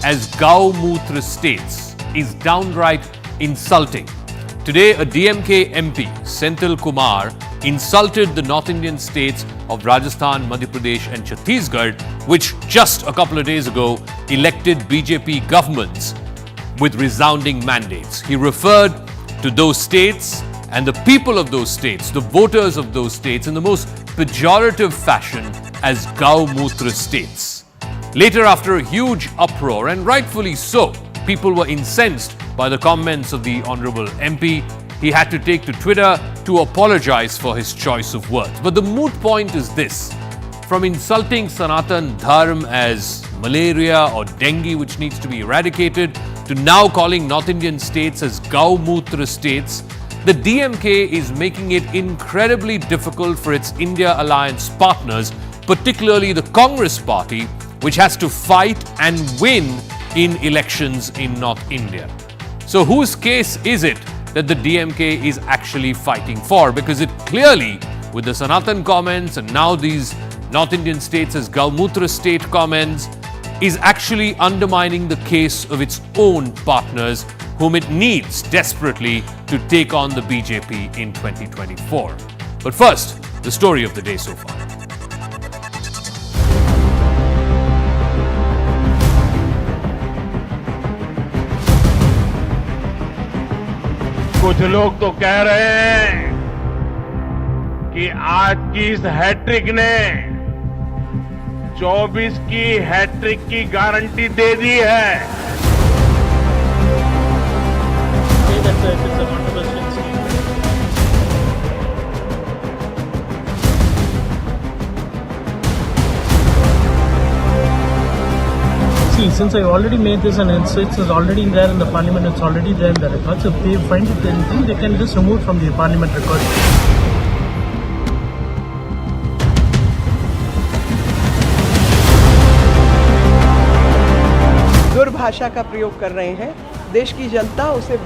as Gaumutra states is downright insulting. Today, a DMK MP, Senthil Kumar, insulted the North Indian states of Rajasthan, Madhya Pradesh and Chhattisgarh, which just a couple of days ago elected BJP governments with resounding mandates. He referred to those states and the people of those states, the voters of those states, in the most pejorative fashion as Gaumutra states. Later, after a huge uproar, and rightfully so, people were incensed by the comments of the Honourable MP. He had to take to Twitter to apologize for his choice of words. But the moot point is this: from insulting Sanatan Dharm as malaria or dengue, which needs to be eradicated, to now calling North Indian states as Gaumutra states, the DMK is making it incredibly difficult for its India alliance partners, particularly the Congress party, which has to fight and win in elections in North India. So whose case is it that the DMK is actually fighting for? Because it clearly, with the Sanatan comments and now these North Indian states as Gaumutra state comments, is actually undermining the case of its own partners, whom it needs desperately to take on the BJP in 2024. But first, the story of the day so far. कुछ लोग तो कह रहे हैं कि आज की इस हैट्रिक ने 24 की हैट्रिक की गारंटी दे दी है। See, since I already made this and it's already there in the parliament, it's already there in the records. If they find it anything, they can just remove from the parliament record. दुर्भाषा का प्रयोग कर रहे हैं। देश की जनता उसे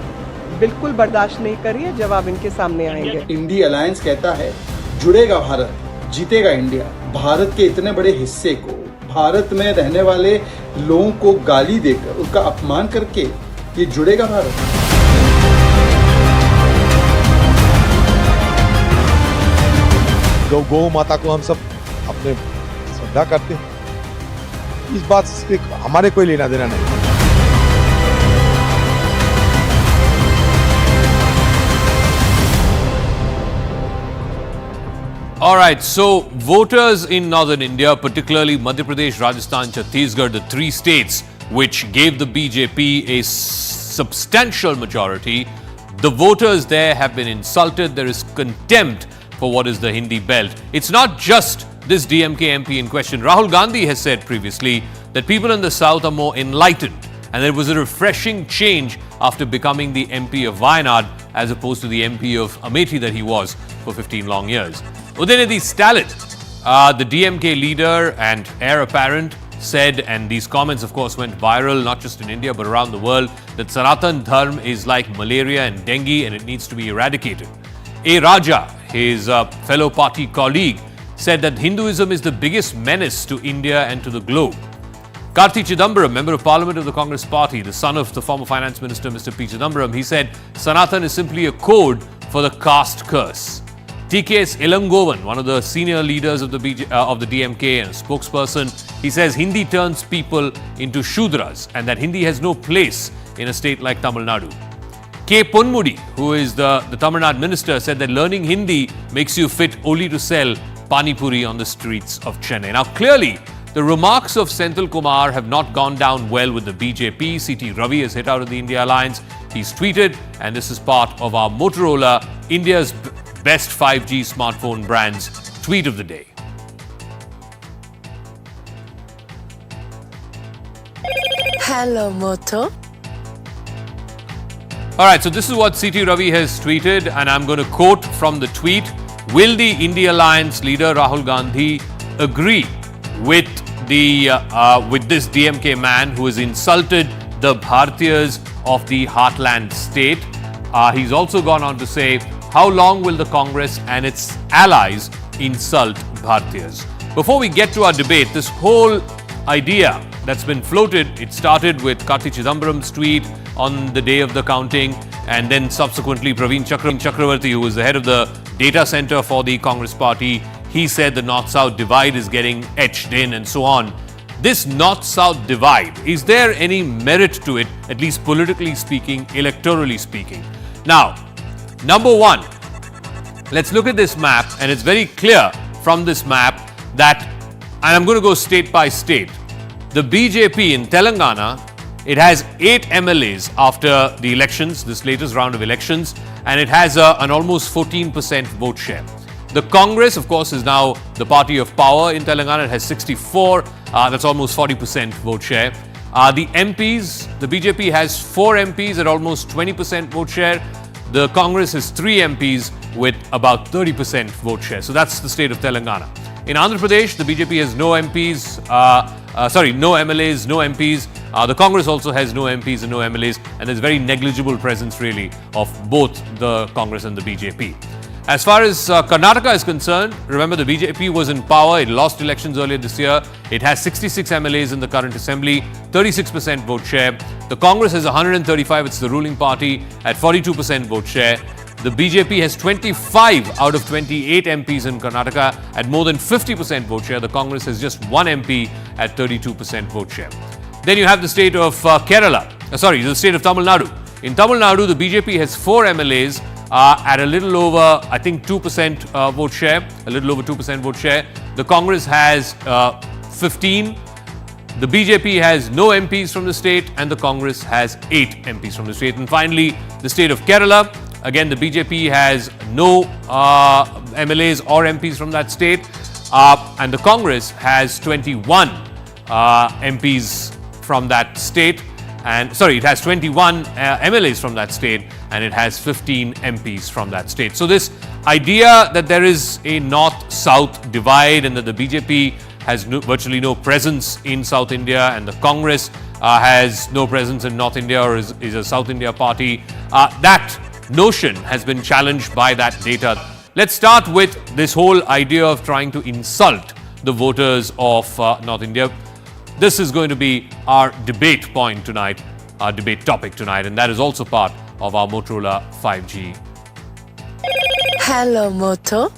बिल्कुल बर्दाश्त नहीं करिए, जवाब इनके सामने आएंगे। इंडिया अलायंस कहता है जुड़ेगा भारत, जीतेगा इंडिया। भारत के इतने बड़े हिस्से को, भारत में रहने वाले लोगों को गाली देकर, उनका अपमान करके ये जुड़ेगा भारत। गौ माता को हम सब अपने श्रद्धा करते हैं, इस बात से हमारे कोई लेना देना नहीं। All right, so voters in northern India, particularly Madhya Pradesh, Rajasthan, Chhattisgarh, the three states which gave the BJP a substantial majority, the voters there have been insulted. There is contempt for what is the Hindi belt. It's not just this DMK MP in question. Rahul Gandhi has said previously that people in the south are more enlightened, and there was a refreshing change after becoming the MP of Wayanad as opposed to the MP of Amethi that he was for 15 long years. Udayanidhi Stalin, the DMK leader and heir apparent, said, and these comments of course went viral not just in India but around the world, that Sanatan Dharm is like malaria and dengue and it needs to be eradicated. A. Raja, his fellow party colleague, said that Hinduism is the biggest menace to India and to the globe. Karti Chidambaram, member of parliament of the Congress party, the son of the former finance minister Mr. P. Chidambaram, he said Sanatan is simply a code for the caste curse. TKS Elangovan, one of the senior leaders of the DMK and a spokesperson, he says Hindi turns people into Shudras and that Hindi has no place in a state like Tamil Nadu. K. Ponmudi, who is the Tamil Nadu minister, said that learning Hindi makes you fit only to sell Pani Puri on the streets of Chennai. Now, clearly, the remarks of Senthil Kumar have not gone down well with the BJP. CT Ravi has hit out of the India Alliance. He's tweeted, and this is part of our Motorola, India's best 5G smartphone brands tweet of the day. Hello, Moto. All right, so this is what CT Ravi has tweeted, and I'm going to quote from the tweet. Will the India Alliance leader Rahul Gandhi agree with this DMK man who has insulted the Bhartiyas of the heartland state? He's also gone on to say, how long will the Congress and its allies insult Bhartiyas? Before we get to our debate, this whole idea that's been floated, it started with Karti Chidambaram's tweet on the day of the counting, and then subsequently Praveen Chakravarti, who was the head of the data center for the Congress party, he said the North-South divide is getting etched in and so on. This North-South divide, is there any merit to it, at least politically speaking, electorally speaking? Now, number one, let's look at this map, and it's very clear from this map that, and I'm going to go state by state, the BJP in Telangana, it has 8 MLAs after the elections, this latest round of elections, and it has an almost 14% vote share. The Congress, of course, is now the party of power in Telangana. It has 64, that's almost 40% vote share. The MPs, the BJP has 4 MPs at almost 20% vote share. The Congress has 3 MPs with about 30% vote share. So that's the state of Telangana. In Andhra Pradesh, the BJP has no MPs, no MLAs, no MPs. The Congress also has no MPs and no MLAs, and there's very negligible presence really of both the Congress and the BJP. As far as Karnataka is concerned, remember the BJP was in power, it lost elections earlier this year. It has 66 MLAs in the current assembly, 36% vote share. The Congress has 135, it's the ruling party, at 42% vote share. The BJP has 25 out of 28 MPs in Karnataka at more than 50% vote share. The Congress has just 1 MP at 32% vote share. Then you have the state of the state of Tamil Nadu. In Tamil Nadu, the BJP has 4 MLAs at a little over, I think, 2% vote share, a little over 2% vote share. The Congress has 15. The BJP has no MPs from the state, and the Congress has 8 MPs from the state. And finally, the state of Kerala. Again, the BJP has no MLAs or MPs from that state, and the Congress has 21 MPs from that state. It has 21 MLAs from that state, and it has 15 MPs from that state. So this idea that there is a North-South divide and that the BJP has virtually no presence in South India and the Congress has no presence in North India or is a South India party, that notion has been challenged by that data. Let's start with this whole idea of trying to insult the voters of North India. This is going to be our debate point tonight, our debate topic tonight, and that is also part of our Motorola 5G. Hello, Moto.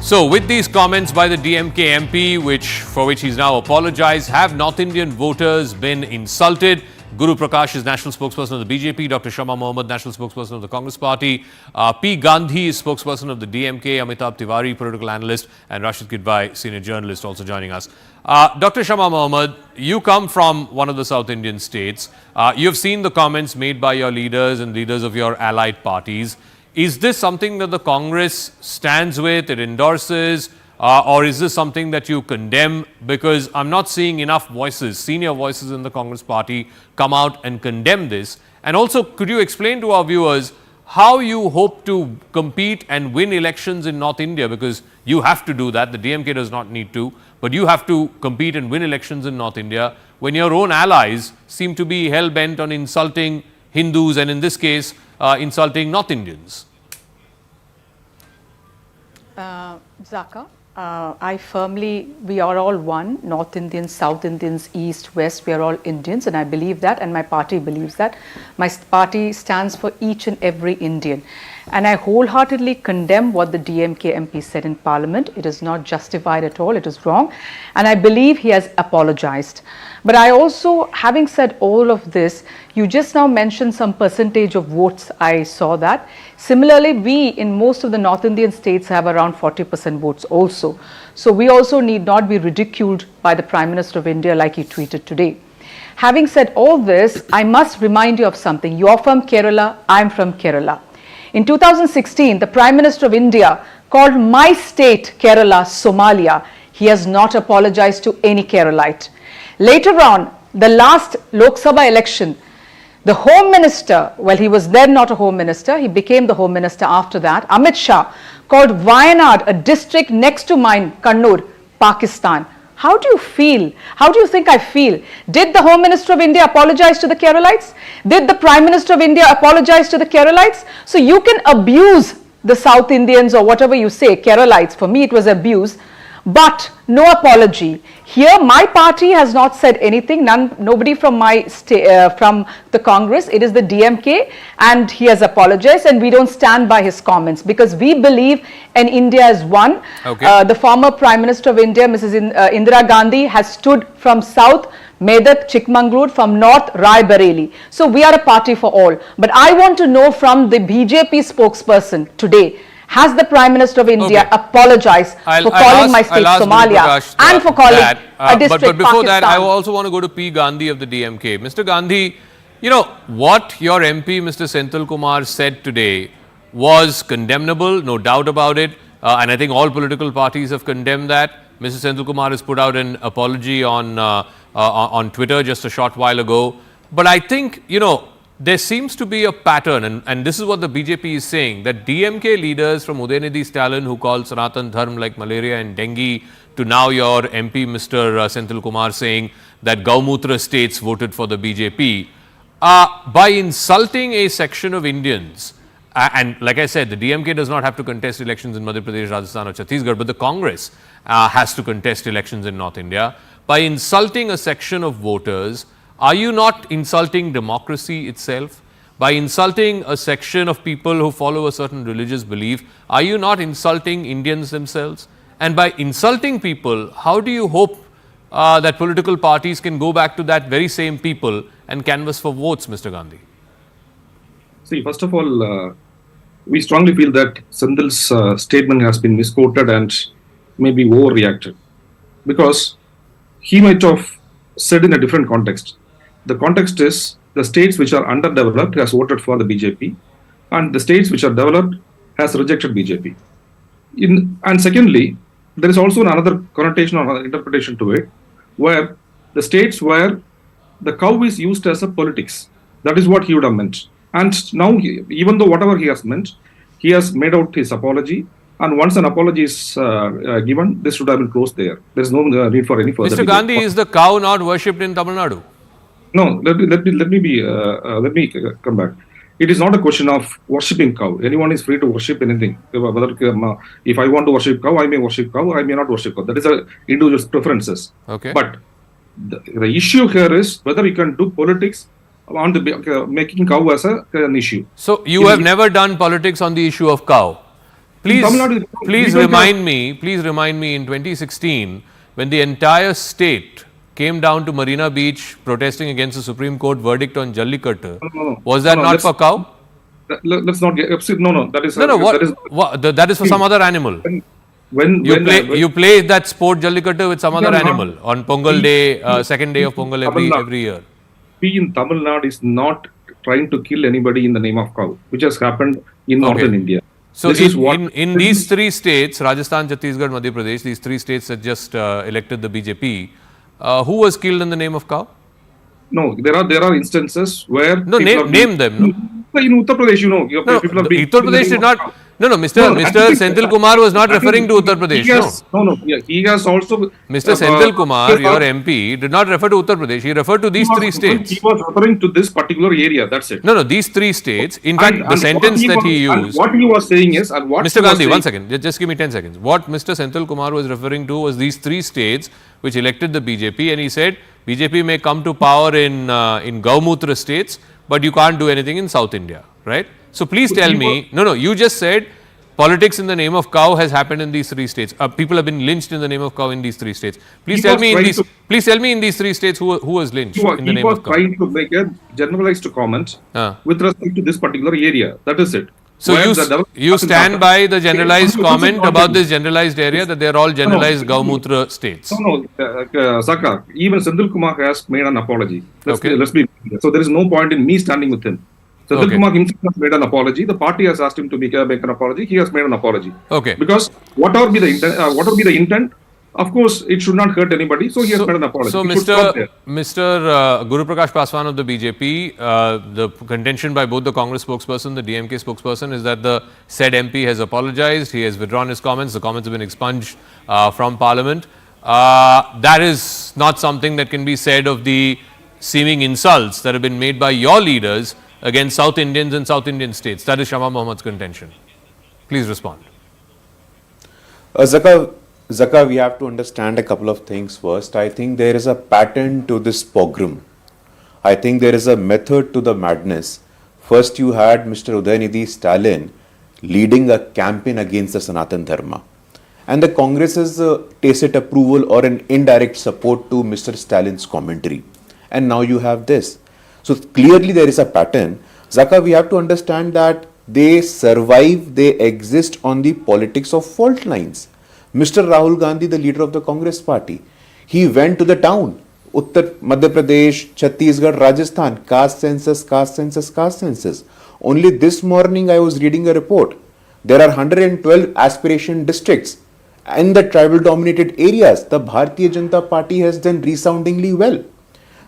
So, with these comments by the DMK MP, for which he's now apologized, have North Indian voters been insulted? Guru Prakash is national spokesperson of the BJP, Dr. Shama Mohammed, national spokesperson of the Congress party, P. Gandhi is spokesperson of the DMK, Amitabh Tiwari, political analyst, and Rashid Kidwai, senior journalist, also joining us. Dr. Shama Mohammed, you come from one of the South Indian states. You've seen the comments made by your leaders and leaders of your allied parties. Is this something that the Congress stands with, it endorses, or is this something that you condemn? Because I'm not seeing enough voices, senior voices in the Congress party, come out and condemn this. And also, could you explain to our viewers how you hope to compete and win elections in North India? Because you have to do that. The DMK does not need to, but you have to compete and win elections in North India when your own allies seem to be hell-bent on insulting Hindus and, in this case, insulting North Indians. Zaka, we are all one, North Indians, South Indians, East, West, we are all Indians, and I believe that, and my party believes that. My party stands for each and every Indian. And I wholeheartedly condemn what the DMK MP said in Parliament. It is not justified at all, it is wrong. And I believe he has apologized. But I also, having said all of this, you just now mentioned some percentage of votes, I saw that. Similarly, we in most of the North Indian states have around 40% votes also. So we also need not be ridiculed by the Prime Minister of India like he tweeted today. Having said all this, I must remind you of something. You are from Kerala, I am from Kerala. In 2016, the Prime Minister of India called my state, Kerala, Somalia. He has not apologized to any Keralite. Later on, the last Lok Sabha election, the Home Minister, well, he was then not a Home Minister, he became the Home Minister after that, Amit Shah, called Wayanad, a district next to mine, Kannur, Pakistan. How do you feel? How do you think I feel? Did the Home Minister of India apologize to the Keralites? Did the Prime Minister of India apologize to the Keralites? So you can abuse the South Indians or whatever you say, Keralites. For me, it was abuse, but no apology. Here, my party has not said anything. Nobody from from the Congress. It is the DMK, and he has apologized. And we don't stand by his comments because we believe in India as one. Okay. The former Prime Minister of India, Mrs. Indira Gandhi, has stood from South Medak, Chikmagalur, from North Raebareli. So we are a party for all. But I want to know from the BJP spokesperson today. Has the Prime Minister of India apologized for calling my state Somalia and for calling a district But before Pakistan? that, I also want to go to P. Gandhi of the DMK. Mr. Gandhi, you know, what your MP, Mr. Senthil Kumar, said today was condemnable, no doubt about it. And I think all political parties have condemned that. Mr. Senthil Kumar has put out an apology on Twitter just a short while ago. But I think, you know, there seems to be a pattern, and this is what the BJP is saying, that DMK leaders from Udayanidhi Stalin, who call Sanatan Dharm like malaria and dengue, to now your MP, Mr. Senthil Kumar, saying that Gaumutra states voted for the BJP, by insulting a section of Indians, and like I said, the DMK does not have to contest elections in Madhya Pradesh, Rajasthan or Chhattisgarh, but the Congress has to contest elections in North India. By insulting a section of voters, are you not insulting democracy itself? By insulting a section of people who follow a certain religious belief, are you not insulting Indians themselves? And by insulting people, how do you hope that political parties can go back to that very same people and canvass for votes, Mr. Gandhi? See, first of all, we strongly feel that Senthil's statement has been misquoted and maybe overreacted, because he might have said in a different context. The context is the states which are underdeveloped has voted for the BJP, and the states which are developed has rejected BJP. And secondly, there is also another connotation or interpretation to it, where the states where the cow is used as a politics. That is what he would have meant. And now, even though whatever he has meant, he has made out his apology. And once an apology is given, this should have been closed there. There is no need for any further. Mr. Gandhi, is the cow not worshipped in Tamil Nadu? No, let me come back. It is not a question of worshipping cow. Anyone is free to worship anything. Whether if I want to worship cow, I may worship cow. I may not worship cow. That is a individual's preferences. Okay. But the issue here is whether you can do politics on the making cow as an issue. So you have never done politics on the issue of cow. Please remind me in 2016 when the entire state came down to Marina Beach protesting against the Supreme Court verdict on Jallikattu. Was that not for cow? Let's not get upset. No. That is that is for some other animal. You play that sport Jallikattu with some other animal on Pongal day, second day of Pongal every year. We in Tamil Nadu is not trying to kill anybody in the name of cow, which has happened in northern India. So in these three states, Rajasthan, Chhattisgarh, Madhya Pradesh, these three states that just elected the BJP, who was killed in the name of cow? No, there are instances where name them. No? In Uttar Pradesh, people are being Uttar Pradesh did not. Mr. Senthil Kumar was not referring to Uttar Pradesh. He has also. Mr. Senthil Kumar, your MP, did not refer to Uttar Pradesh. He referred to these three states. He was referring to this particular area. That's it. No, these three states. In fact, the sentence that he used. What he was saying is, and what Mr. Gandhi, 1 second. Just give me 10 seconds. What Mr. Senthil Kumar was referring to was these three states which elected the BJP, and he said BJP may come to power in Gaumutra states, but you can't do anything in South India, right? So please tell me, you just said politics in the name of cow has happened in these three states. People have been lynched in the name of cow in these three states. Please tell me in these three states who was lynched in the name of cow. He was trying to make a generalized comment with respect to this particular area. That is it. So you stand by the generalized comment about this generalized area, that they are all generalized Gaumutra states. Saka, even Senthil Kumar has made an apology. Let's be clear. So there is no point in me standing with him. Senthil Kumar himself has made an apology. The party has asked him to make an apology. He has made an apology. Okay. Because whatever be the intent, of course, it should not hurt anybody. So he has made an apology. So Mr. Guru Prakash Paswan of the BJP, the contention by both the Congress spokesperson, the DMK spokesperson, is that the said MP has apologized. He has withdrawn his comments. The comments have been expunged from Parliament. That is not something that can be said of the seeming insults that have been made by your leaders against South Indians and South Indian states. That is Shama Mohammad's contention. Please respond. Zaka, Zaka, we have to understand a couple of things first. I think there is a pattern to this pogrom. I think there is a method to the madness. First, you had Mr. Udayanidhi Stalin leading a campaign against the Sanatan Dharma. And the Congress's tacit approval or an indirect support to Mr. Stalin's commentary. And now you have this. So clearly there is a pattern. Zaka, we have to understand that they survive, they exist on the politics of fault lines. Mr. Rahul Gandhi, the leader of the Congress party, he went to the town, Uttar Madhya Pradesh, Chhattisgarh, Rajasthan, caste census, caste census, caste census. Only this morning I was reading a report. There are 112 aspiration districts. In the tribal dominated areas, the Bharatiya Janata Party has done resoundingly well.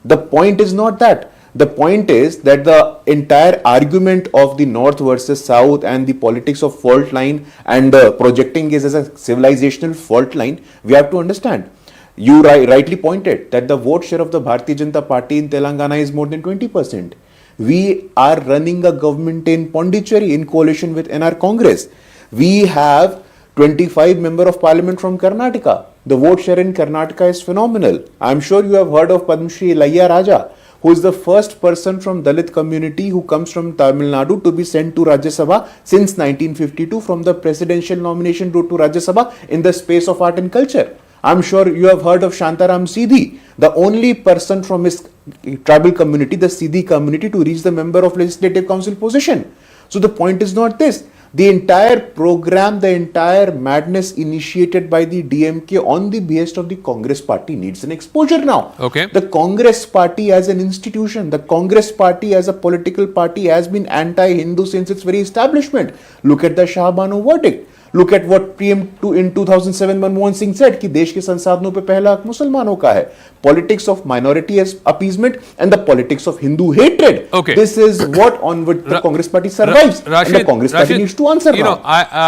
The point is not that. The point is that the entire argument of the North versus South and the politics of fault line and projecting it as a civilizational fault line, we have to understand. You rightly pointed that the vote share of the Bharatiya Janata Party in Telangana is more than 20%. We are running a government in Pondicherry in coalition with NR Congress. We have 25 member of parliament from Karnataka. The vote share in Karnataka is phenomenal. I am sure you have heard of Padma Shri Ilayya Raja, who is the first person from Dalit community who comes from Tamil Nadu to be sent to Rajya Sabha since 1952 from the presidential nomination route to Rajya Sabha in the space of art and culture. I am sure you have heard of Shantaram Sidhi, the only person from his tribal community, the Sidhi community, to reach the member of legislative council position. So the point is not this. The entire program, the entire madness initiated by the DMK on the behest of the Congress party needs an exposure now. Okay. The Congress party as an institution, the Congress party as a political party has been anti-Hindu since its very establishment. Look at the Shah Bano verdict. Look at what PM in 2007 Manmohan Singh said कि देश के संसाधनों पे पहला हक मुसलमानों का है. Politics of minority appeasement and the politics of Hindu hatred. Okay. This is what on which the Congress party survives. And the Congress party needs to answer now.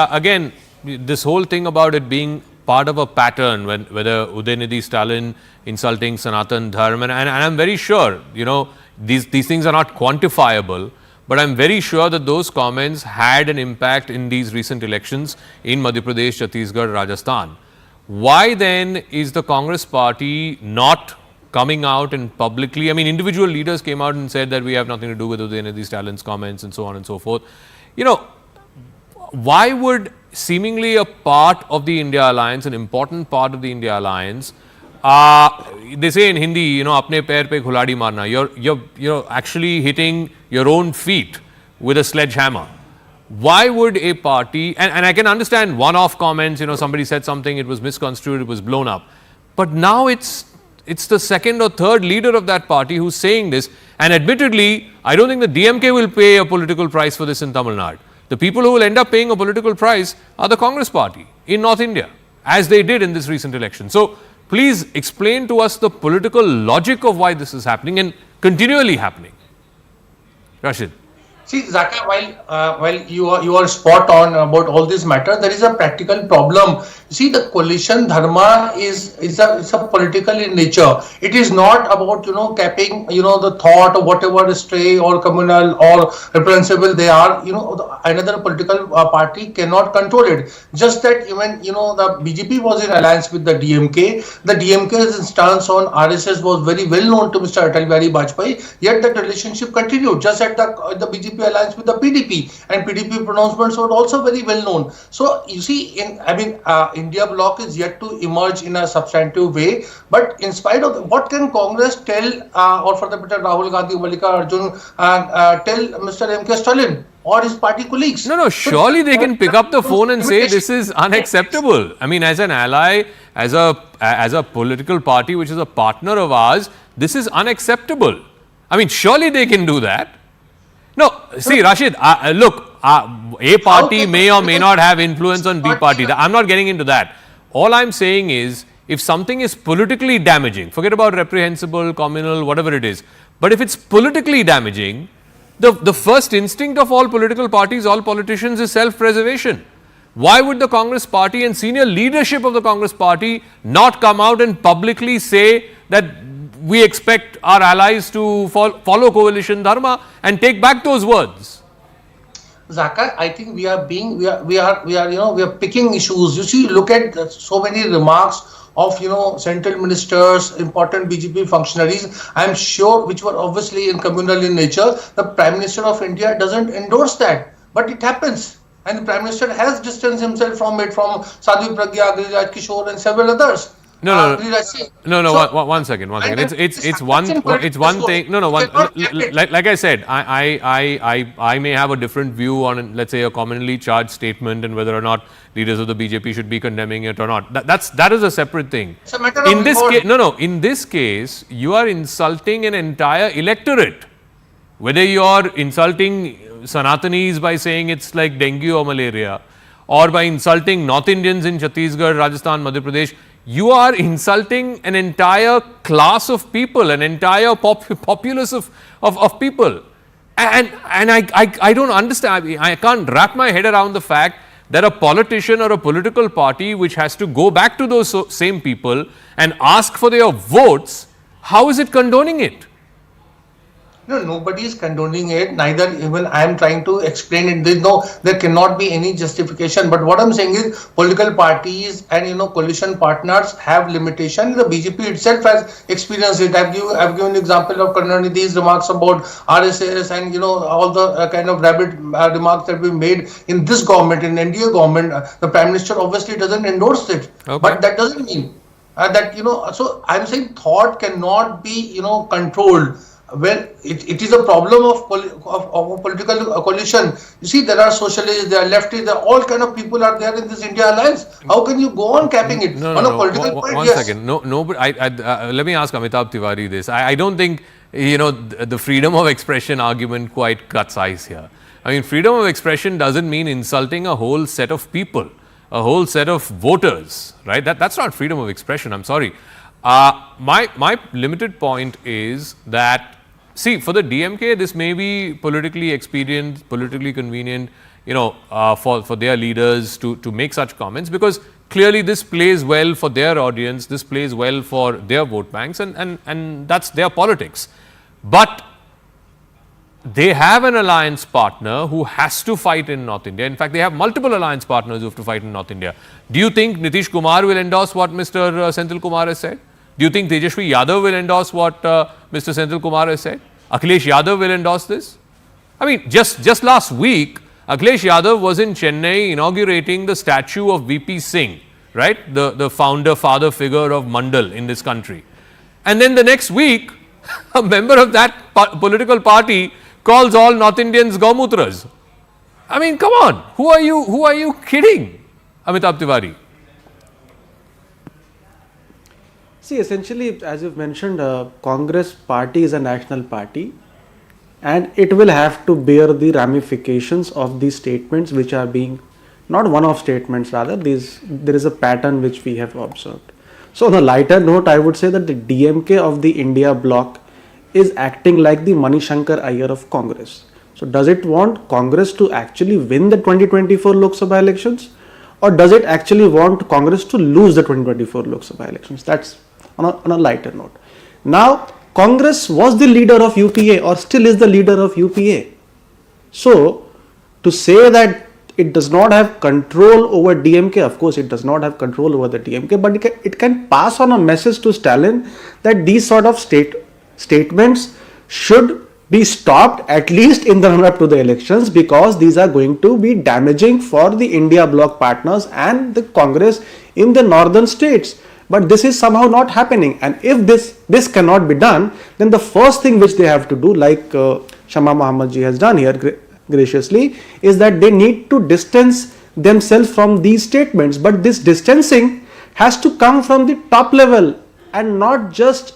Again, this whole thing about it being part of a pattern, whether Udayanidhi Stalin insulting Sanatan Dharma, and I'm very sure, these things are not quantifiable. But I'm very sure that those comments had an impact in these recent elections in Madhya Pradesh, Chhattisgarh, Rajasthan. Why then is the Congress party not coming out and publicly, individual leaders came out and said that we have nothing to do with Udayanidhi Stalin's comments and so on and so forth. Why would seemingly a part of the India alliance, an important part of the India alliance, they say in Hindi, apne pair pe khuladi marna. You're actually hitting your own feet with a sledgehammer. Why would a party, and I can understand one-off comments, somebody said something, it was misconstrued, it was blown up. But now it's the second or third leader of that party who's saying this. And admittedly, I don't think the DMK will pay a political price for this in Tamil Nadu. The people who will end up paying a political price are the Congress party in North India, as they did in this recent election. So, please explain to us the political logic of why this is happening and continually happening. Rashid. See, Zaka, while you are spot on about all this matter, there is a practical problem. See, the coalition dharma is a political in nature. It is not about capping the thought of whatever stray or communal or reprehensible they are. Another political party cannot control it. Just that even the BJP was in alliance with the DMK. The DMK's stance on RSS was very well known to Mr. Atal Bihari Vajpayee. Yet that relationship continued. Just at the BJP alliance with the PDP, and PDP pronouncements were also very well known. So you see, India bloc is yet to emerge in a substantive way. But in spite of what can Congress tell, or for the matter Rahul Gandhi, Malika Arjun, tell Mr. M.K. Stalin or his party colleagues? No, surely they can pick up the phone and say this is unacceptable. As an ally, as a political party which is a partner of ours, this is unacceptable. Surely they can do that. No, see, Rashid, look, A party may or may not have influence on B party. I'm not getting into that. All I'm saying is, if something is politically damaging, forget about reprehensible, communal, whatever it is, but if it's politically damaging, the first instinct of all political parties, all politicians, is self-preservation. Why would the Congress party and senior leadership of the Congress party not come out and publicly say that we expect our allies to follow coalition dharma and take back those words? Zaka, I think we are picking issues. You see, look at so many remarks of central ministers, important BJP functionaries. I'm sure, which were obviously in communal in nature. The Prime Minister of India doesn't endorse that, but it happens, and the Prime Minister has distanced himself from it, from Sadhvi Pragya, Giriraj Kishore, and several others. No, Giriraj Singh. no. So, One second. It's that's one thing. No. You cannot get it. Like I said, I may have a different view on, let's say, a commonly charged statement and whether or not leaders of the BJP should be condemning it or not. That is a separate thing. It's a matter of In this case, in this case, you are insulting an entire electorate. Whether you are insulting Sanatanis by saying it's like dengue or malaria, or by insulting North Indians in Chhattisgarh, Rajasthan, Madhya Pradesh, you are insulting an entire class of people, an entire populace of people. And I don't understand, I can't wrap my head around the fact that a politician or a political party which has to go back to those same people and ask for their votes, how is it condoning it? No, nobody is condoning it. Neither even I am trying to explain it. There cannot be any justification. But what I'm saying is, political parties and coalition partners have limitation. The BJP itself has experienced it. I've given example of Karunanidhi's remarks about RSS and all the kind of rabid remarks that we made in this government, in NDA government. The Prime Minister obviously doesn't endorse it. Okay. But that doesn't mean that So I'm saying thought cannot be controlled. Well, it is a problem of a political coalition. You see, there are socialists, there are leftists, there are all kind of people are there in this India alliance. How can you go on capping it on a political point? One second. No, but let me ask Amitabh Tiwari this. I don't think the freedom of expression argument quite cuts ice here. I mean, freedom of expression doesn't mean insulting a whole set of people, a whole set of voters, right? That's not freedom of expression. I'm sorry. My limited point is that, see, for the DMK, this may be politically expedient, politically convenient, for their leaders to make such comments, because clearly this plays well for their audience, this plays well for their vote banks, and that's their politics. But they have an alliance partner who has to fight in North India. In fact, they have multiple alliance partners who have to fight in North India. Do you think Nitish Kumar will endorse what Mr. Senthil Kumar has said? Do you think Tejashwi Yadav will endorse what Mr. Senthil Kumar has said? Akhilesh Yadav will endorse this? I mean, just last week, Akhilesh Yadav was in Chennai inaugurating the statue of VP Singh, right? The father figure of Mandal in this country. And then the next week, a member of that political party calls all North Indians Gaumutras. I mean, come on, who are you kidding, Amitabh Tiwari? See, essentially, as you've mentioned, Congress party is a national party, and it will have to bear the ramifications of these statements, which are being not one-off statements, rather there is a pattern which we have observed. So on a lighter note, I would say that the DMK of the India bloc is acting like the Manishankar Iyer of Congress. So does it want Congress to actually win the 2024 Lok Sabha elections, or does it actually want Congress to lose the 2024 Lok Sabha elections? That's on a lighter note. Now, Congress was the leader of UPA or still is the leader of UPA. So, to say that it does not have control over DMK, of course it does not have control over the DMK, but it can pass on a message to Stalin that these sort of statements should be stopped, at least in the run-up to the elections, because these are going to be damaging for the India bloc partners and the Congress in the northern states. But this is somehow not happening, and if this cannot be done, then the first thing which they have to do, like Shama Mohammed ji has done here graciously, is that they need to distance themselves from these statements. But this distancing has to come from the top level and not just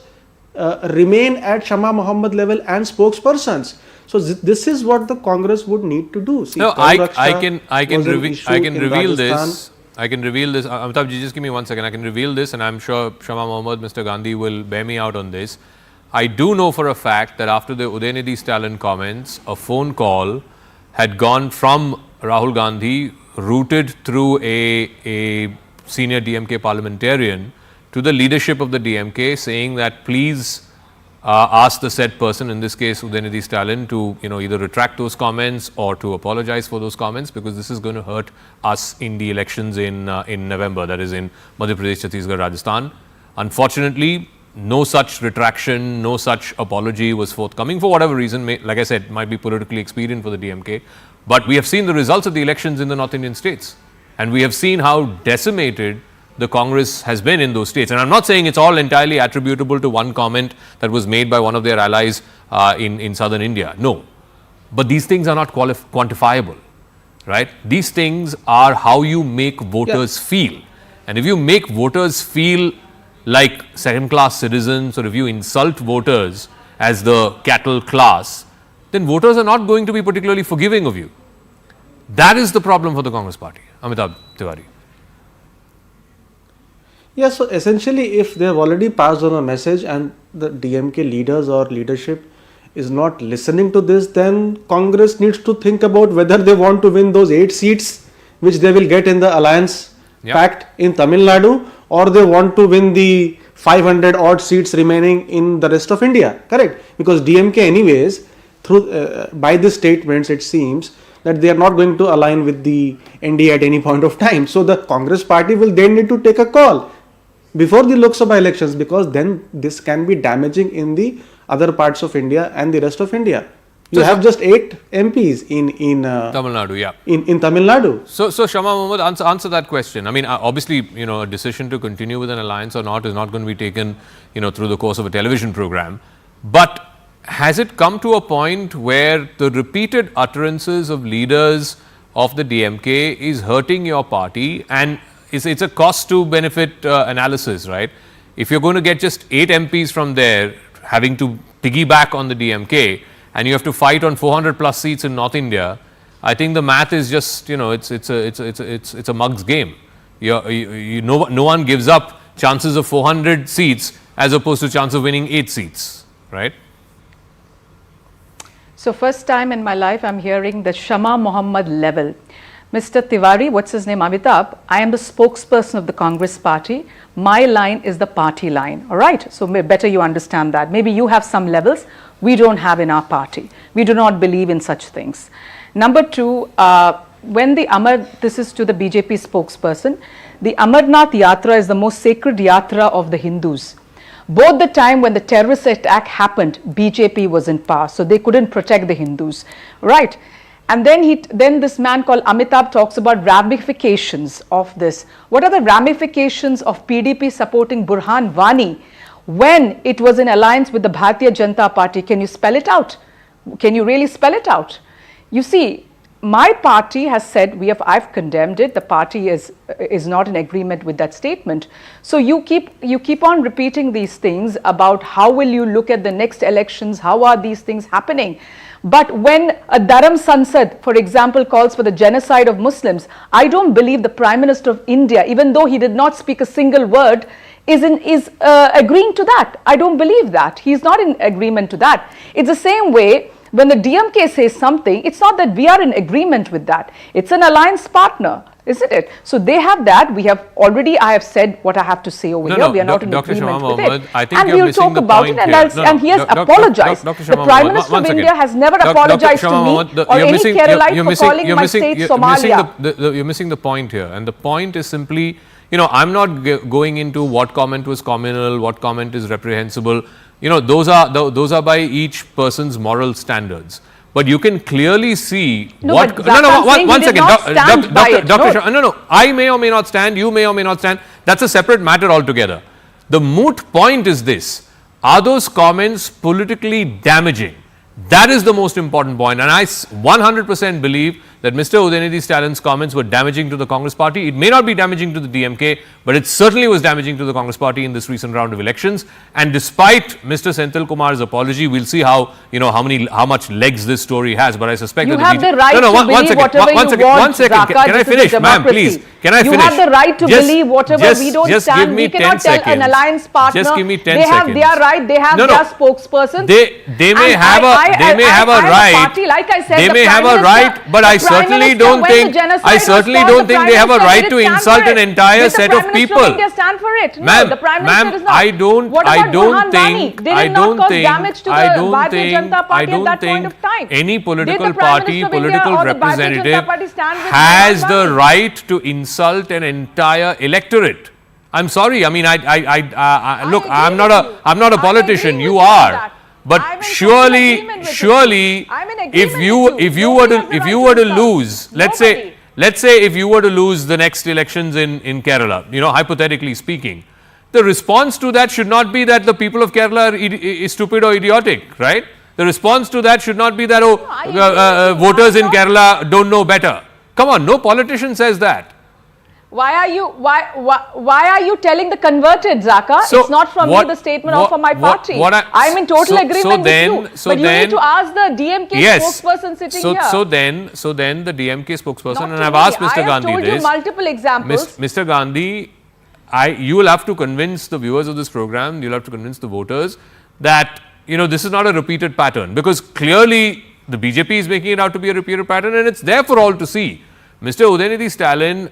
remain at Shama Mohammed level and spokespersons. So this is what the Congress would need to do. See, no, I can reveal this. I can reveal this. Amitabh ji, just give me 1 second. I can reveal this, and I'm sure Shama Mohammed, Mr. Gandhi will bear me out on this. I do know for a fact that after the Udayanidhi Stalin comments, a phone call had gone from Rahul Gandhi, routed through a senior DMK parliamentarian, to the leadership of the DMK, saying that please ask the said person, in this case Udayanidhi Stalin, to either retract those comments or to apologize for those comments, because this is going to hurt us in the elections in November, that is in Madhya Pradesh, Chhattisgarh, Rajasthan. Unfortunately, no such retraction, no such apology was forthcoming for whatever reason. Like I said, might be politically expedient for the DMK, but we have seen the results of the elections in the North Indian states, and we have seen how decimated the Congress has been in those states. And I'm not saying it's all entirely attributable to one comment that was made by one of their allies in southern India. No. But these things are not quantifiable, right? These things are how you make voters feel. And if you make voters feel like second-class citizens, or if you insult voters as the cattle class, then voters are not going to be particularly forgiving of you. That is the problem for the Congress party. Amitabh Tiwari. Yeah, so essentially, if they have already passed on a message and the DMK leaders or leadership is not listening to this, then Congress needs to think about whether they want to win those 8 seats which they will get in the alliance pact in Tamil Nadu, or they want to win the 500 odd seats remaining in the rest of India. Correct? Because DMK anyways, through by these statements, it seems that they are not going to align with the NDA at any point of time. So the Congress party will then need to take a call before the Lok Sabha elections, because then this can be damaging in the other parts of India and the rest of India. You have just 8 MPs in Tamil Nadu, in Tamil Nadu. So Shama Mohammed, answer that question. I mean, obviously, a decision to continue with an alliance or not is not going to be taken, through the course of a television program. But has it come to a point where the repeated utterances of leaders of the DMK is hurting your party? And it's a cost to benefit analysis, right? If you're going to get just 8 MPs from there, having to piggyback on the DMK, and you have to fight on 400 plus seats in North India, I think the math is just, it's a mug's game. No one gives up chances of 400 seats as opposed to chance of winning 8 seats, right? So first time in my life I'm hearing the Shama Mohammed level. Mr. Tiwari, what's his name, Amitabh, I am the spokesperson of the Congress party. My line is the party line, all right? So better you understand that. Maybe you have some levels we don't have in our party. We do not believe in such things. Number 2, when this is to the BJP spokesperson, the Amarnath Yatra is the most sacred yatra of the Hindus. Both the time when the terrorist attack happened, BJP was in power, so they couldn't protect the Hindus, right? And then this man called Amitabh talks about ramifications of this. What are the ramifications of PDP supporting Burhan Wani when it was in alliance with the Bharatiya Janata Party? Can you spell it out? Can you really spell it out? You see, my party has said, I've condemned it. The party is not in agreement with that statement. So you keep on repeating these things about how will you look at the next elections? How are these things happening? But when a Dharam Sansad, for example, calls for the genocide of Muslims, I don't believe the Prime Minister of India, even though he did not speak a single word, is agreeing to that. I don't believe that. He's not in agreement to that. It's the same way when the DMK says something, it's not that we are in agreement with that. It's an alliance partner, isn't it? So they have that. I have said what I have to say over here. We are not in agreement with it. I think and we'll talk about it, and he has apologized. The Prime Minister of India has never apologized to me or any Keralite for calling my state Somalia. You're missing the point here. And the point is simply, I'm not going into what comment was communal, what comment is reprehensible. Those are by each person's moral standards. But you can clearly see one second. I may or may not stand, you may or may not stand. That's a separate matter altogether. The moot point is this: are those comments politically damaging? That is the most important point. And I 100% believe that Mr. Udayanidhi Stalin's comments were damaging to the Congress party. It may not be damaging to the DMK, but it certainly was damaging to the Congress party in this recent round of elections. And despite Mr. Senthil Kumar's apology, we'll see how much legs this story has. But I suspect you that have the right to believe whatever you want. One second. Can I finish, ma'am? Please. Can I finish? You have the right to believe whatever. We don't stand. We cannot tell an alliance partner. Just give me 10 seconds. They are right. They have their spokesperson. They may have a right. Party, like I said, they may have a right, but I certainly don't think they have a right to insult an entire set of people. Did the Prime Minister of India stand for it? No, Ma'am, the Prime Minister is not. I don't think any political party, political representative has the right to insult an entire electorate. I'm sorry. I mean, look, I'm not a politician. You are. But surely, if you were to lose, let's say if you were to lose the next elections in Kerala, hypothetically speaking, the response to that should not be that the people of Kerala are stupid or idiotic, right? The response to that should not be that voters in Kerala don't know better. Come on, no politician says that. Why are you telling the converted, Zaka? So it's not from me, the statement, or from my party. I'm in total agreement with you. But you need to ask the DMK spokesperson sitting here. So then the DMK spokesperson, and I've asked Mr. Gandhi this. I have told you multiple examples. Mr. Gandhi, you will have to convince the viewers of this program, you'll have to convince the voters that this is not a repeated pattern, because clearly the BJP is making it out to be a repeated pattern, and it's there for all to see. Mr. Udayanidhi Stalin,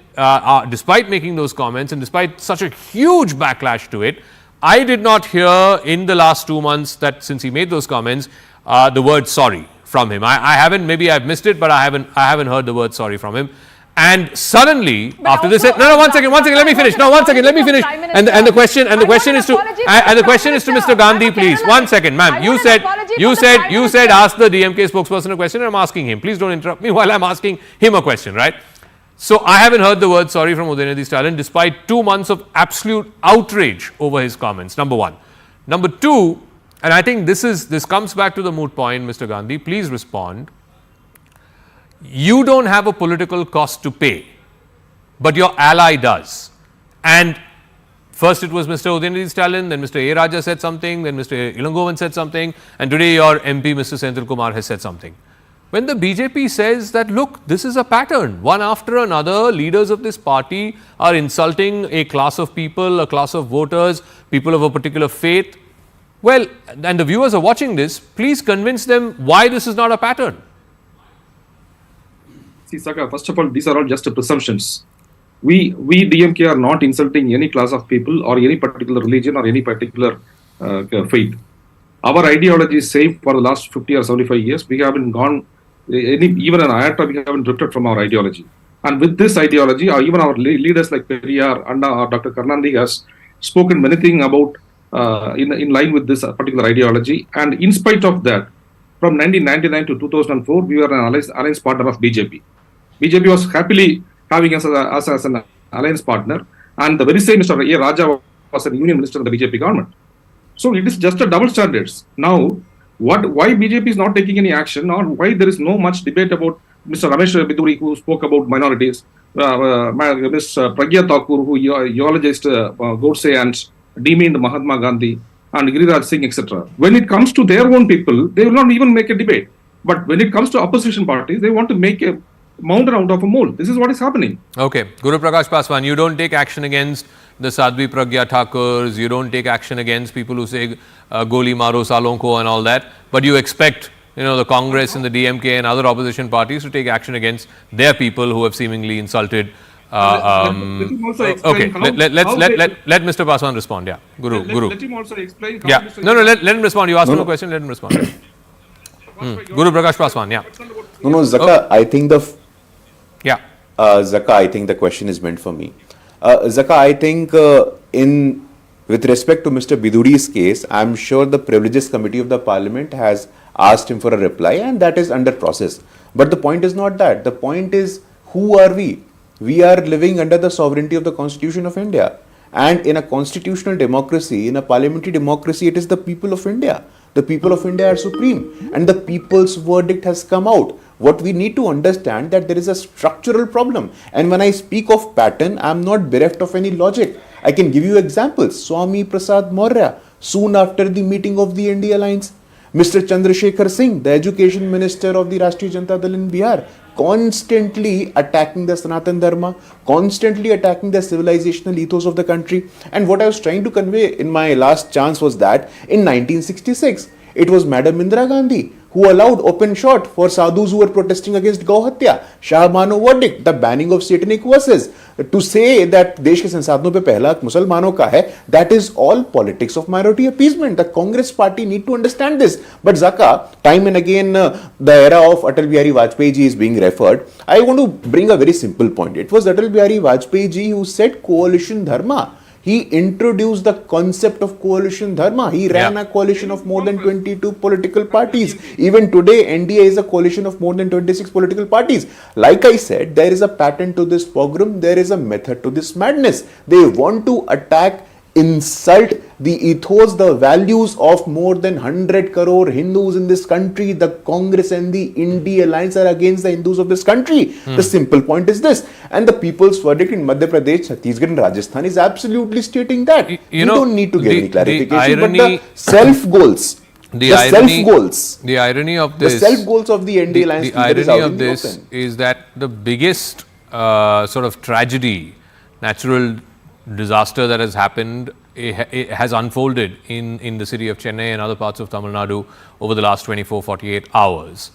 despite making those comments and despite such a huge backlash to it, I did not hear in the last 2 months that since he made those comments, the word sorry from him. I haven't, maybe I've missed it, but I haven't heard the word sorry from him. And suddenly, after this, one second, let me finish. And the question is to Mr. Gandhi, please. 1 second, ma'am. You said ask the DMK spokesperson a question, and I'm asking him. Please don't interrupt me while I'm asking him a question, right? So I haven't heard the word sorry from Udayanidhi Stalin despite 2 months of absolute outrage over his comments. Number one. Number two, and I think this comes back to the moot point, Mr. Gandhi, please respond. You don't have a political cost to pay, but your ally does. And first it was Mr. Udayanidhi Stalin, then Mr. A. Raja said something, then Mr. Ilangovan said something, and today your MP, Mr. Senthil Kumar, has said something. When the BJP says that, look, this is a pattern, one after another, leaders of this party are insulting a class of people, a class of voters, people of a particular faith. Well, and the viewers are watching this, please convince them why this is not a pattern. See, Saka, first of all, these are all just presumptions. We DMK are not insulting any class of people or any particular religion or any particular faith. Our ideology is same for the last 50 or 75 years. We haven't gone, even an iota, we haven't drifted from our ideology. And with this ideology, even our leaders like Periyar, Anna or Dr. Karnandi has spoken many things about in line with this particular ideology. And in spite of that, from 1999 to 2004, we were an alliance partner of BJP. BJP was happily having us as an alliance partner, and the very same Mr. A. Raja was a union minister in the BJP government. So it is just a double standards. Now, why BJP is not taking any action, or why there is no much debate about Mr. Ramesh Biduri, who spoke about minorities, Ms. Pragya Thakur, who eulogized Godse and demeaned Mahatma Gandhi, and Giriraj Singh, etc. When it comes to their own people, they will not even make a debate. But when it comes to opposition parties, they want to make a mountain out of a mole. This is what is happening. Okay. Guru Prakash Paswan, you don't take action against the Sadhvi Pragya Thakurs, you don't take action against people who say Goli Maro Salon ko and all that, but you expect the Congress and the DMK and other opposition parties to take action against their people who have seemingly insulted. Let him also explain let Mr. Paswan respond. Yeah, Guru. Let him also explain. Yeah, let him respond. You asked him a question. Let him respond. Guru Prakash Paswan. Yeah. No, Zaka. I think Zaka, I think the question is meant for me. Zaka, I think with respect to Mr. Biduri's case, I'm sure the Privileges Committee of the Parliament has asked him for a reply, and that is under process. But the point is not that. The point is, who are we? We are living under the sovereignty of the Constitution of India. And in a constitutional democracy, in a parliamentary democracy, it is the people of India. The people of India are supreme, and the people's verdict has come out. What we need to understand that there is a structural problem. And when I speak of pattern, I am not bereft of any logic. I can give you examples. Swami Prasad Maurya, soon after the meeting of the India Alliance, Mr. Chandrasekhar Singh, the education minister of the Rashtriya Janata Dal in Bihar, constantly attacking the Sanatan Dharma, constantly attacking the civilizational ethos of the country. And what I was trying to convey in my last chance was that in 1966, it was Madam Indira Gandhi who allowed open shot for sadhus who were protesting against Gauhatya, Shah Mano verdict, the banning of satanic verses. To say that देश के संसाधनों पे पहला हक मुसलमानों का है, that is all politics of minority appeasement. The Congress party need to understand this. But Zaka, time and again, the era of Atal Bihari Vajpayee ji is being referred. I want to bring a very simple point. It was Atal Bihari Vajpayee ji who said coalition dharma. He introduced the concept of coalition dharma. He ran a coalition of more than 22 political parties. Even today, NDA is a coalition of more than 26 political parties. Like I said, there is a pattern to this pogrom. There is a method to this madness. They want to attack, insult the ethos, the values of more than 100 crore Hindus in this country. The Congress and the India alliance are against the Hindus of this country. The simple point is this. And the people's verdict in Madhya Pradesh, Chhattisgarh and Rajasthan is absolutely stating that. You don't need to give any clarification, but the self-goals. The irony of this, the self-goals of the NDA alliance. The irony of this is that the biggest sort of tragedy, natural disaster that has happened, it has unfolded in the city of Chennai and other parts of Tamil Nadu over the last 24-48 hours.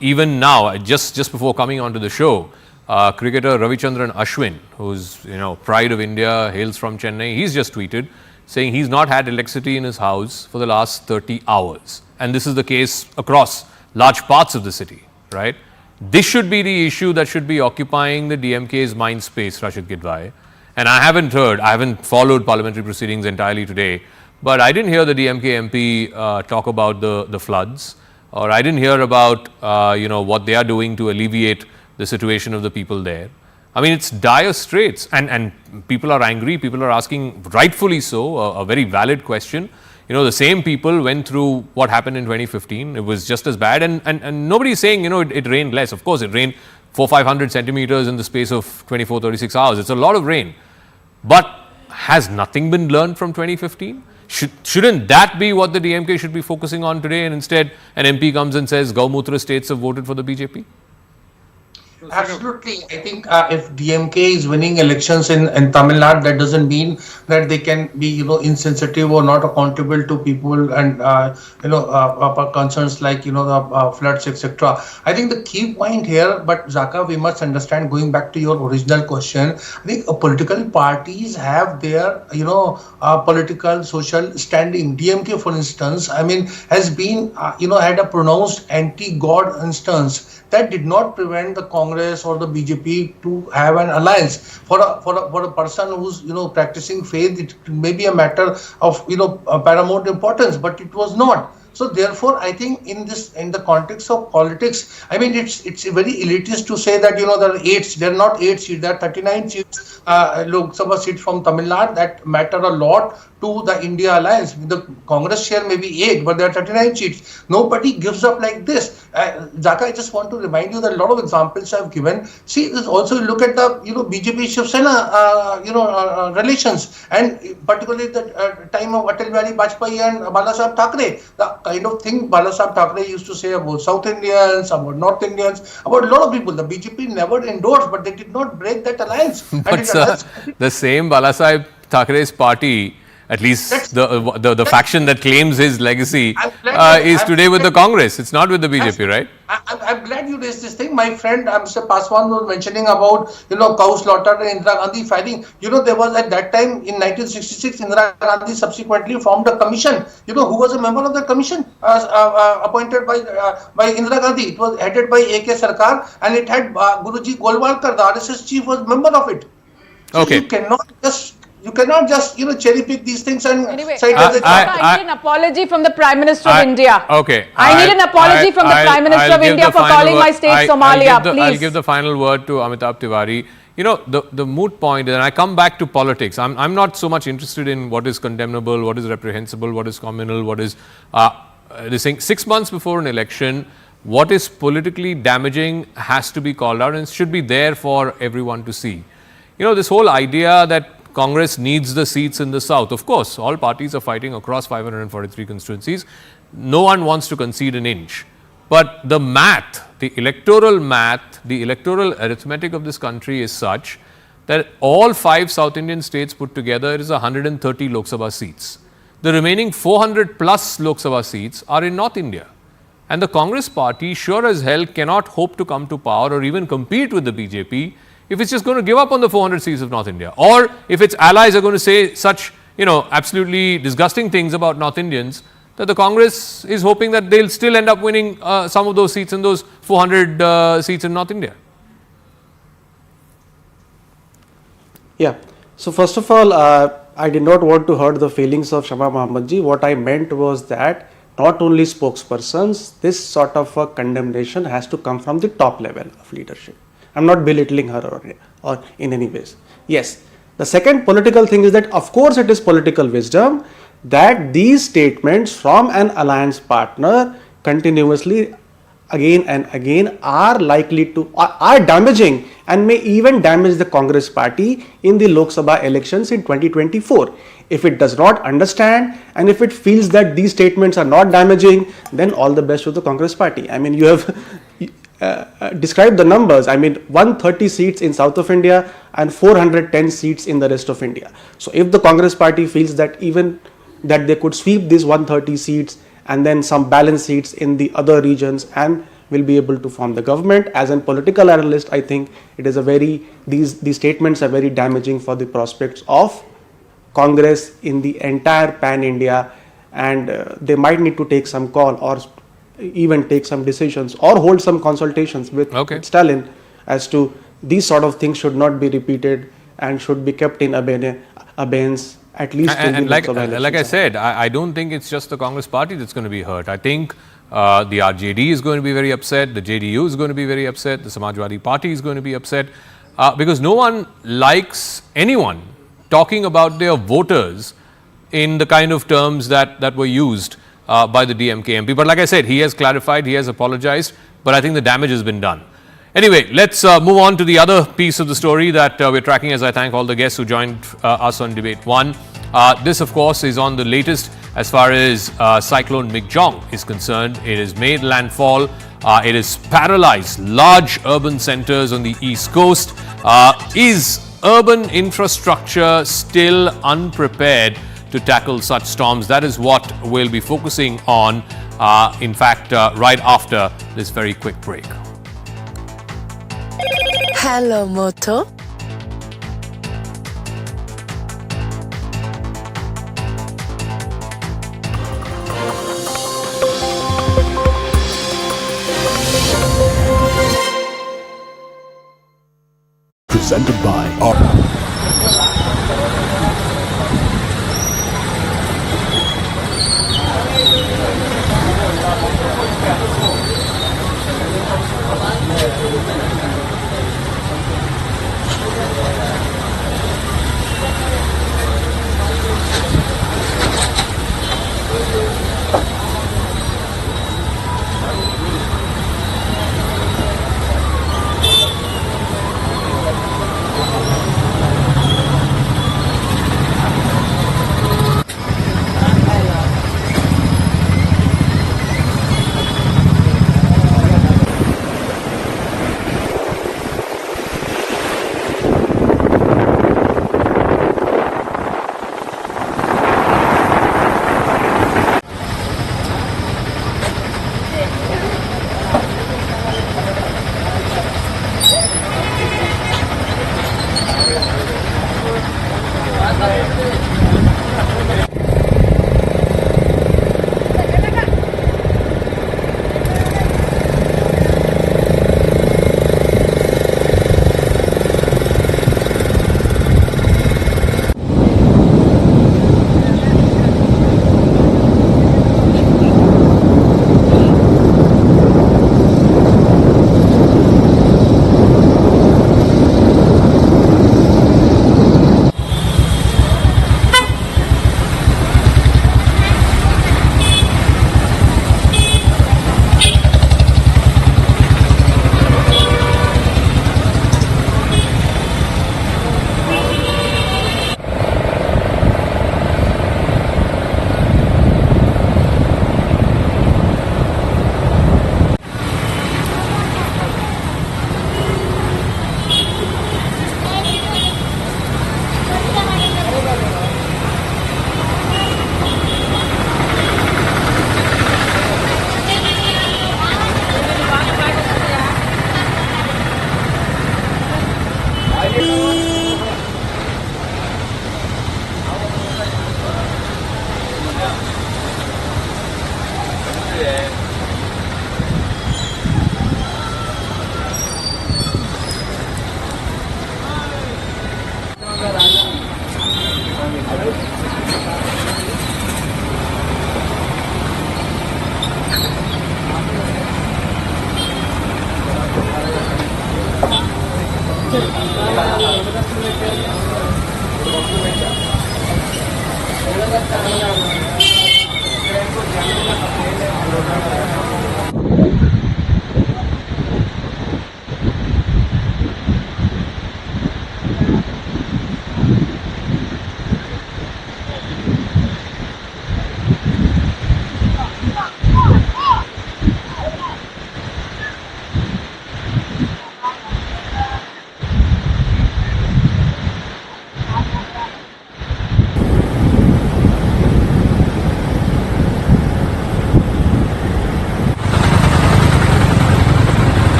Even now, just before coming onto the show, cricketer Ravichandran Ashwin, who's pride of India, hails from Chennai, he's just tweeted saying he's not had electricity in his house for the last 30 hours. And this is the case across large parts of the city, right? This should be the issue that should be occupying the DMK's mind space, Rashid Gidwai. And I haven't followed parliamentary proceedings entirely today, but I didn't hear the DMK MP talk about the floods, or I didn't hear about what they are doing to alleviate the situation of the people there. I mean, it's dire straits, and people are angry. People are asking, rightfully so, a very valid question. The same people went through what happened in 2015. It was just as bad, and nobody is saying it rained less. Of course, it rained 400-500 centimeters in the space of 24-36 hours. It's a lot of rain. But has nothing been learned from 2015? Shouldn't that be what the DMK should be focusing on today, and instead an MP comes and says Gaumutra states have voted for the BJP? Absolutely. I think if DMK is winning elections in Tamil Nadu, that doesn't mean that they can be, insensitive or not accountable to people and, concerns like, the floods, etc. I think the key point here, but Zaka, we must understand, going back to your original question, I think political parties have their, political, social standing. DMK, for instance, has been, had a pronounced anti-God instance. That did not prevent the Congress or the BJP to have an alliance. For a person who's practicing faith, it may be a matter of paramount importance, but it was not. So therefore, I think in the context of politics, it's very elitist to say that there are not 8 seats, there are 39 seats, Lok Sabha seats from Tamil Nadu that matter a lot to the India alliance. The Congress share may be 8, but there are 39 seats. Nobody gives up like this. Zaka, I just want to remind you that a lot of examples I've given. See, also look at the BJP Shiv Sena relations, and particularly the time of Atal Bihari Vajpayee and Balasaheb Thackeray. The kind of thing Balasaheb Thackeray used to say about South Indians, about North Indians, about a lot of people. The BJP never endorsed, but they did not break that alliance. But the same Balasaheb Thackeray's party, at least the faction that claims his legacy, is today with the Congress. It's not with the BJP, right? I'm glad you raised this thing. My friend Mr. Paswan was mentioning about cow slaughter and Indira Gandhi fighting. There was at that time in 1966, Indira Gandhi subsequently formed a commission. Who was a member of the commission appointed by Indira Gandhi? It was headed by A.K. Sarkar, and it had Guruji Golwalkar, the RSS chief, was member of it. So okay. You cannot just cherry pick these things and say I need an apology from the Prime Minister of India. Okay. I need an apology from the Prime Minister of India for calling my state Somalia. Please. I'll give the final word to Amitabh Tiwari. The moot point, and I come back to politics. I'm not so much interested in what is condemnable, what is reprehensible, what is communal, what is this thing. 6 months before an election, what is politically damaging has to be called out and should be there for everyone to see. This whole idea that Congress needs the seats in the south. Of course, all parties are fighting across 543 constituencies. No one wants to concede an inch. But the math, the electoral arithmetic of this country is such that all 5 South Indian states put together is 130 Lok Sabha seats. The remaining 400 plus Lok Sabha seats are in North India. And the Congress party sure as hell cannot hope to come to power or even compete with the BJP if it's just going to give up on the 400 seats of North India, or if its allies are going to say such, absolutely disgusting things about North Indians, that the Congress is hoping that they'll still end up winning some of those seats in those 400 seats in North India. Yeah. So first of all, I did not want to hurt the feelings of Shama Mohammed ji. What I meant was that not only spokespersons, this sort of a condemnation has to come from the top level of leadership. I'm not belittling her or in any ways. Yes. The second political thing is that, of course, it is political wisdom that these statements from an alliance partner continuously again and again are likely to, are damaging and may even damage the Congress party in the Lok Sabha elections in 2024. If it does not understand and if it feels that these statements are not damaging, then all the best to the Congress party. I mean, you have described the numbers. I mean, 130 seats in south of India and 410 seats in the rest of India. So if the Congress party feels that even that they could sweep these 130 seats and then some balance seats in the other regions and will be able to form the government. As a political analyst, I think it is these statements are very damaging for the prospects of Congress in the entire pan-India, and they might need to take some call or even take some decisions or hold some consultations with Stalin as to these sort of things should not be repeated and should be kept in abeyance. At least and like I said, I don't think it's just the Congress party that's going to be hurt. I think the RJD is going to be very upset, the JDU is going to be very upset, the Samajwadi Party is going to be upset, because no one likes anyone talking about their voters in the kind of terms that were used by the DMK MP. But like I said, he has clarified, he has apologized, but I think the damage has been done. Anyway, let's move on to the other piece of the story that we're tracking, as I thank all the guests who joined us on Debate 1. This, of course, is on the latest as far as Cyclone Migjong is concerned. It has made landfall. It has paralyzed large urban centers on the East Coast. Is urban infrastructure still unprepared to tackle such storms? That is what we'll be focusing on, in fact, right after this very quick break. Hello, Moto. Presented by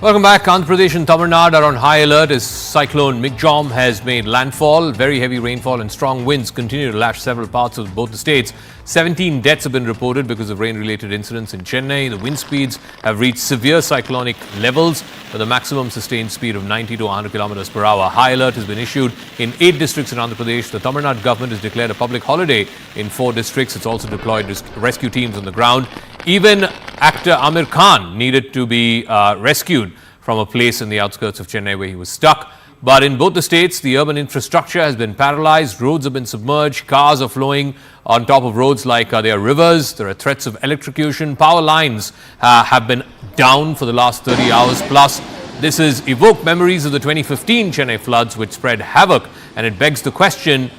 Welcome back. Andhra Pradesh and Tamil Nadu are on high alert as cyclone Migjom has made landfall. Very heavy rainfall and strong winds continue to lash several parts of both the states. 17 deaths have been reported because of rain-related incidents in Chennai. The wind speeds have reached severe cyclonic levels with a maximum sustained speed of 90 to 100 kilometers per hour. High alert has been issued in 8 districts in Andhra Pradesh. The Tamil Nadu government has declared a public holiday in 4 districts. It's also deployed rescue teams on the ground. Even actor Amir Khan needed to be rescued from a place in the outskirts of Chennai where he was stuck. But in both the states, the urban infrastructure has been paralyzed. Roads have been submerged. Cars are flowing on top of roads like they are rivers. There are threats of electrocution. Power lines have been down for the last 30 hours plus. This has evoked memories of the 2015 Chennai floods, which spread havoc. And it begs the question,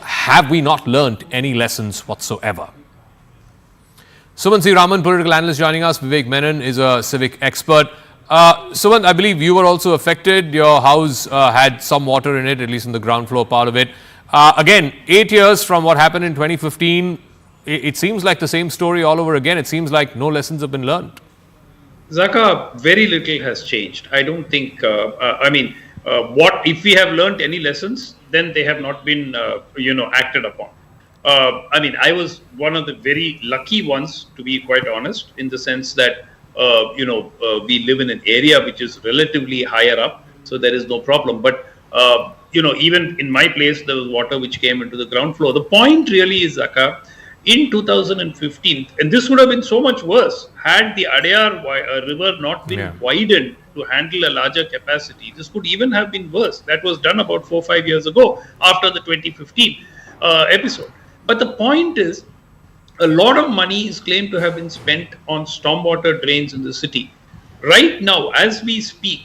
have we not learnt any lessons whatsoever? Suman C. Raman, political analyst, joining us. Vivek Menon is a civic expert. Suman, I believe you were also affected. Your house had some water in it, at least in the ground floor part of it. Again, 8 years from what happened in 2015, it seems like the same story all over again. It seems like no lessons have been learned. Zaka, very little has changed. I don't think, what if we have learned any lessons, then they have not been, acted upon. I was one of the very lucky ones, to be quite honest, in the sense that, we live in an area which is relatively higher up, so there is no problem. But, even in my place, there was water which came into the ground floor. The point really is, Zaka, in 2015, and this would have been so much worse had the Adyar river not been widened to handle a larger capacity. This could even have been worse. That was done about 4 or 5 years ago after the 2015 episode. But the point is, a lot of money is claimed to have been spent on stormwater drains in the city. Right now, as we speak,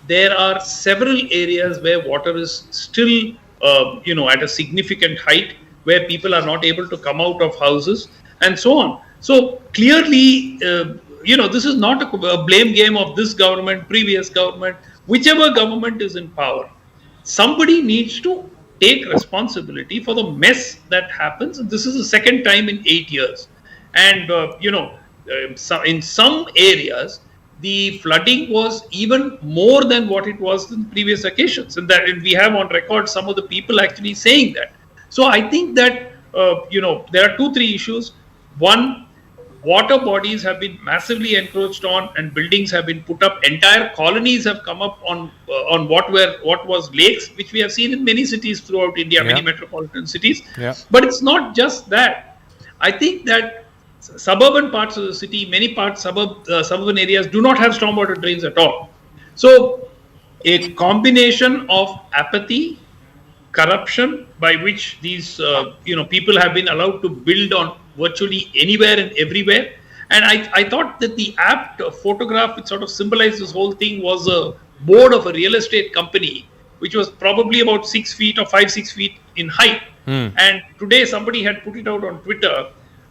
there are several areas where water is still, at a significant height, where people are not able to come out of houses and so on. So clearly, this is not a blame game of this government, previous government, whichever government is in power. Somebody needs to take responsibility for the mess that happens. And this is the second time in 8 years. And, in some areas, the flooding was even more than what it was in previous occasions. And that we have on record some of the people actually saying that. So I think that, there are 2-3 issues. One, water bodies have been massively encroached on and buildings have been put up. Entire colonies have come up on what was lakes, which we have seen in many cities throughout India, many metropolitan cities. But it's not just that. I think that suburban parts of the city, many parts, suburban areas do not have stormwater drains at all. So a combination of apathy, corruption, by which these people have been allowed to build on virtually anywhere and everywhere. And I thought that the apt photograph which sort of symbolized this whole thing was a board of a real estate company, which was probably about 6 feet or 5-6 feet in height. And today somebody had put it out on Twitter.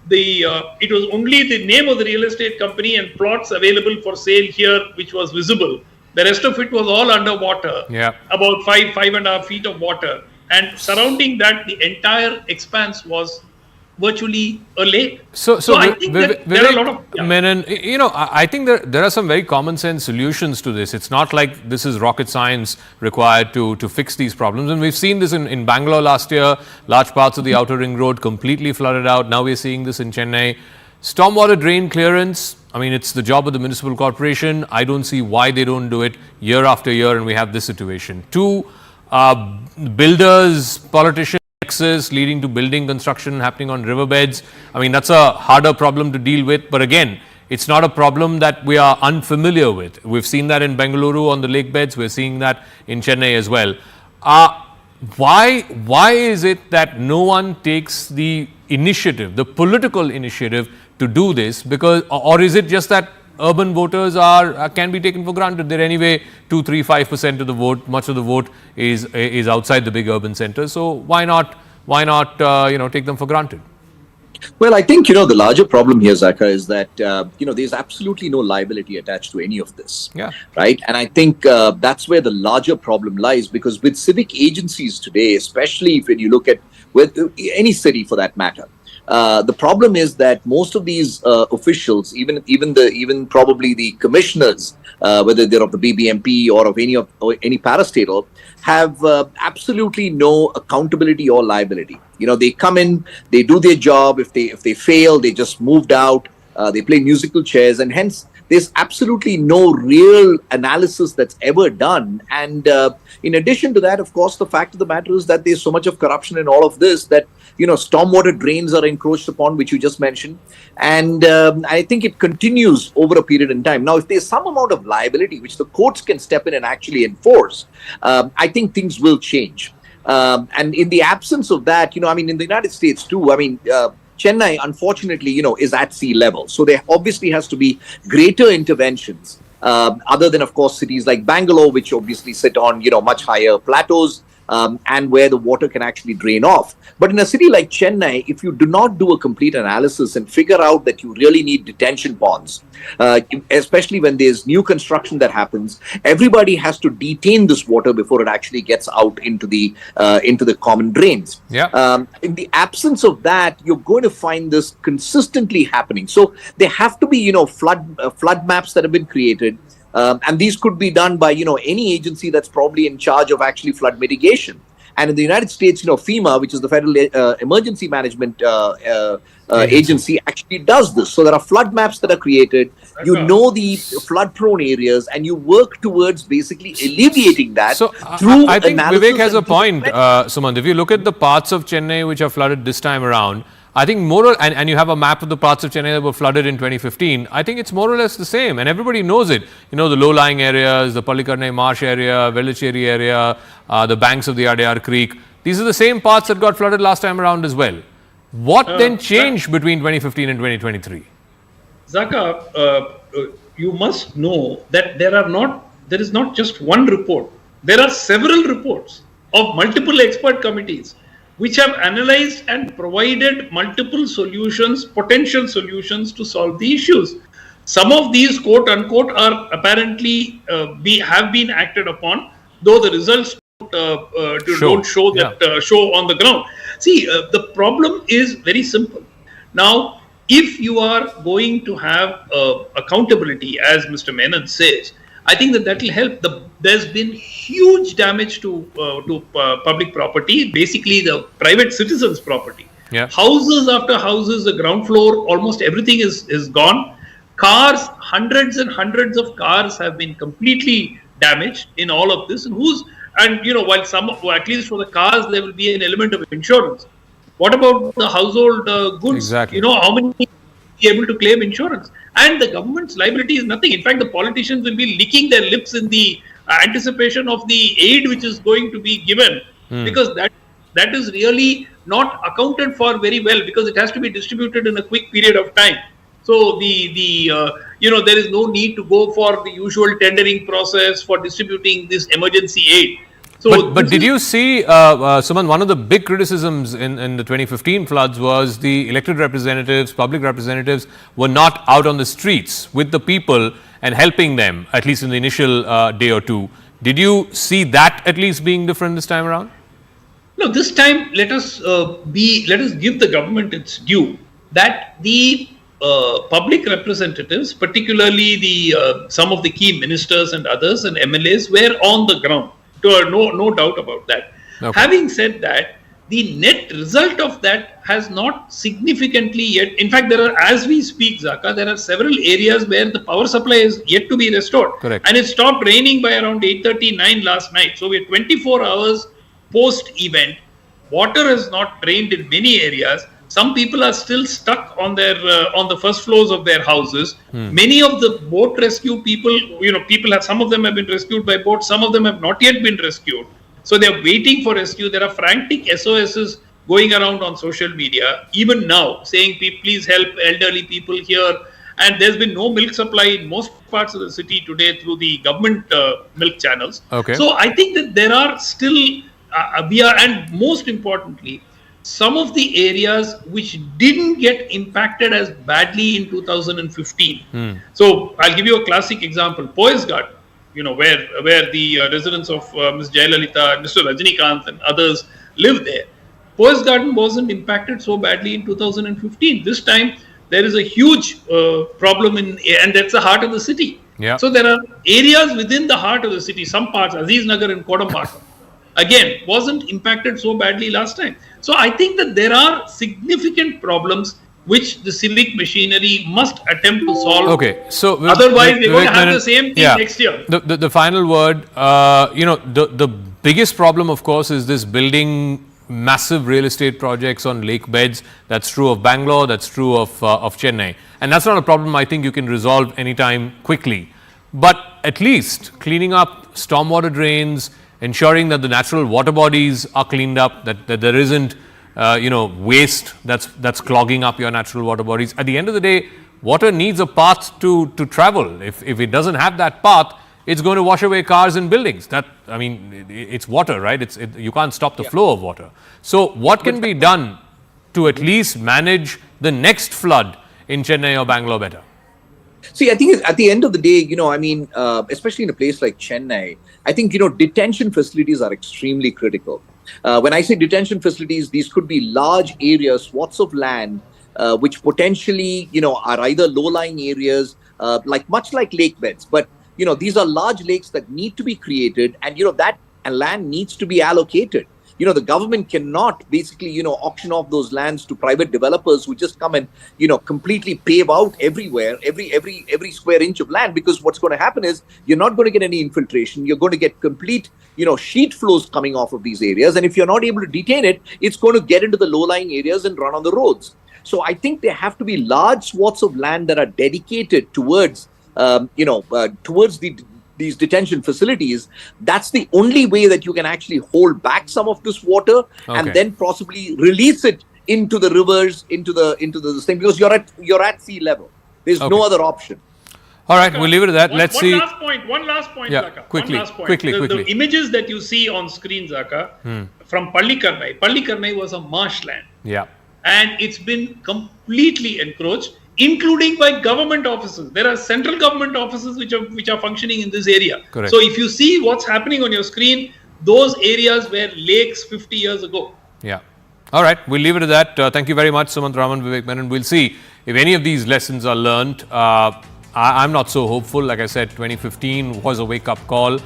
It was only the name of the real estate company and plots available for sale here, which was visible. The rest of it was all underwater, about 5.5 feet of water. And surrounding that, the entire expanse was virtually a lake. So I think that there are a lot of... Menon, I think there are some very common sense solutions to this. It's not like this is rocket science required to fix these problems. And we've seen this in Bangalore last year. Large parts of the outer ring road completely flooded out. Now we're seeing this in Chennai. Stormwater drain clearance, I mean, it's the job of the municipal corporation. I don't see why they don't do it year after year and we have this situation. 2, builders, politicians, taxes leading to building construction happening on riverbeds. I mean, that's a harder problem to deal with. But again, it's not a problem that we are unfamiliar with. We've seen that in Bengaluru on the lake beds. We're seeing that in Chennai as well. Why is it that no one takes the initiative, the political initiative to do this? Because, or is it just that urban voters can be taken for granted? They're anyway 2, 3, 5% of the vote. Much of the vote is outside the big urban centers. So why not take them for granted? Well, I think, the larger problem here, Zaka, is that, there's absolutely no liability attached to any of this. Right. And I think that's where the larger problem lies, because with civic agencies today, especially when you look at any city for that matter, the problem is that most of these officials, even probably the commissioners, whether they're of the BBMP or of any parastatal, have absolutely no accountability or liability. They come in, they do their job. If they fail, they just moved out. They play musical chairs, and hence there's absolutely no real analysis that's ever done. And in addition to that, of course, the fact of the matter is that there's so much of corruption in all of this that, stormwater drains are encroached upon, which you just mentioned. And I think it continues over a period in time. Now, if there's some amount of liability, which the courts can step in and actually enforce, I think things will change. And in the absence of that, in the United States too, Chennai, unfortunately, is at sea level. So there obviously has to be greater interventions, other than, of course, cities like Bangalore, which obviously sit on, much higher plateaus, and where the water can actually drain off. But in a city like Chennai, if you do not do a complete analysis and figure out that you really need detention ponds, especially when there's new construction that happens, everybody has to detain this water before it actually gets out into the common drains. In the absence of that, you're going to find this consistently happening. So there have to be, flood maps that have been created. And these could be done by, any agency that's probably in charge of actually flood mitigation. And in the United States, FEMA, which is the Federal Emergency Management Agency, actually does this. So there are flood maps that are created. The flood-prone areas, and you work towards basically alleviating that through I think Vivek has a point, Sumant. If you look at the parts of Chennai which are flooded this time around, I think and you have a map of the parts of Chennai that were flooded in 2015. I think it's more or less the same, and everybody knows it. You know, the low-lying areas, the Pallikarnai Marsh area, Velachery area, the banks of the Adayar Creek. These are the same parts that got flooded last time around as well. What then changed between 2015 and 2023? Zaka, you must know that there is not just one report. There are several reports of multiple expert committees which have analyzed and provided multiple solutions, potential solutions to solve the issues. Some of these, quote unquote, are apparently have been acted upon, though the results don't show that show on the ground. See, the problem is very simple. Now, if you are going to have accountability, as Mr. Menon says, I think that will help. There's been huge damage to public property, basically the private citizens' property. Yeah. Houses after houses, the ground floor, almost everything is gone. Cars, hundreds and hundreds of cars have been completely damaged in all of this. And you know, while at least for the cars, there will be an element of insurance. What about the household goods? Exactly. You know, how many people will be able to claim insurance? And the government's liability is nothing. In fact, the politicians will be licking their lips in the anticipation of the aid which is going to be given, because that is really not accounted for very well, because it has to be distributed in a quick period of time. So there is no need to go for the usual tendering process for distributing this emergency aid. So but did you see, Suman, one of the big criticisms in the 2015 floods was the elected representatives, public representatives were not out on the streets with the people and helping them, at least in the initial day or two. Did you see that at least being different this time around? No, this time let us give the government its due, that the public representatives, particularly some of the key ministers and others and MLAs, were on the ground. No doubt about that. Okay. Having said that, the net result of that has not significantly yet. In fact, as we speak, Zaka, there are several areas where the power supply is yet to be restored. Correct. And it stopped raining by around 8:39 last night. So we're 24 hours post-event. Water has not drained in many areas. Some people are still stuck on the first floors of their houses. Many of the boat rescue people, some of them have been rescued by boat, some of them have not yet been rescued. So they're waiting for rescue. There are frantic SOSs going around on social media, even now, saying, please help elderly people here. And there's been no milk supply in most parts of the city today through the government milk channels. Okay. So I think that there are still, and most importantly, some of the areas which didn't get impacted as badly in 2015. So I'll give you a classic example. Poisgarden, where the residents of Ms. Jayalalitha, Mr. Rajinikanth and others live there. Poisgarden wasn't impacted so badly in 2015. This time there is a huge problem and that's the heart of the city. Yeah. So there are areas within the heart of the city, some parts, Aziz Nagar and Kodambaka, again, wasn't impacted so badly last time. So I think that there are significant problems which the civic machinery must attempt to solve. Okay, so otherwise we're going to have the same thing next year. The final word, the biggest problem, of course, is this building massive real estate projects on lake beds. That's true of Bangalore, that's true of Chennai. And that's not a problem I think you can resolve anytime quickly. But at least cleaning up stormwater drains, ensuring that the natural water bodies are cleaned up, that there isn't waste that's clogging up your natural water bodies. At the end of the day, water needs a path to travel. If it doesn't have that path, it's going to wash away cars and buildings. It's water, right? You can't stop the flow of water. So what can be done to at least manage the next flood in Chennai or Bangalore better? See, I think at the end of the day, especially in a place like Chennai, I think, detention facilities are extremely critical. When I say detention facilities, these could be large areas, swaths of land, which potentially, are either low-lying areas, much like lake beds. But, these are large lakes that need to be created, and, that land needs to be allocated. The government cannot basically, auction off those lands to private developers who just come and, completely pave out everywhere, every square inch of land, because what's going to happen is you're not going to get any infiltration. You're going to get complete, sheet flows coming off of these areas. And if you're not able to detain it, it's going to get into the low-lying areas and run on the roads. So I think there have to be large swaths of land that are dedicated towards, towards these detention facilities. That's the only way that you can actually hold back some of this water and then possibly release it into the rivers, into the thing, because you're at sea level. There's no other option. All right, we'll leave it at that. Let's see. One last point, Yeah, Zaka. quickly, One last point. quickly. The images that you see on screen, Zaka, from Pallikarnai was a marshland. Yeah. And it's been completely encroached, including by government offices. There are central government offices which are functioning in this area. Correct. So if you see what's happening on your screen, those areas were lakes 50 years ago. Yeah. All right, we'll leave it at that. Thank you very much, Sumant Raman, Vivek Menon. We'll see if any of these lessons are learned. I'm not so hopeful. Like I said, 2015 was a wake-up call.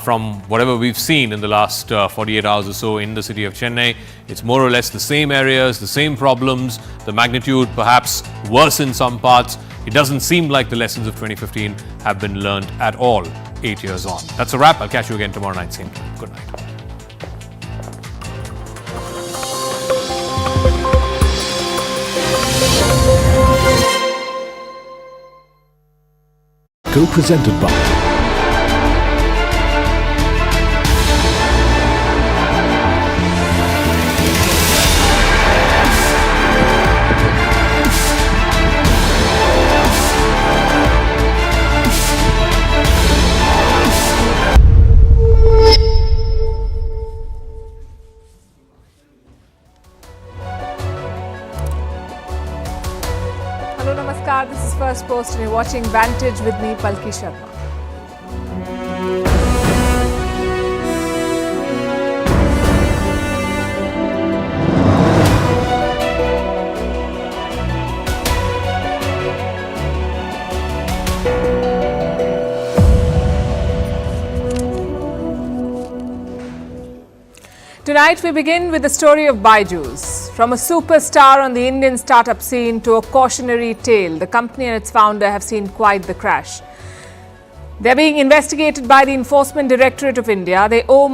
From whatever we've seen in the last 48 hours or so in the city of Chennai, it's more or less the same areas, the same problems, the magnitude perhaps worse in some parts. It doesn't seem like the lessons of 2015 have been learned at all 8 years on. That's a wrap. I'll catch you again tomorrow night, same time. Good night. Co-presented by Hello, Namaskar. This is First Post and you're watching Vantage with me, Palki Sharma. Tonight we begin with the story of Byju's. From a superstar on the Indian startup scene to a cautionary tale, the company and its founder have seen quite the crash. They're being investigated by the Enforcement Directorate of India. They owe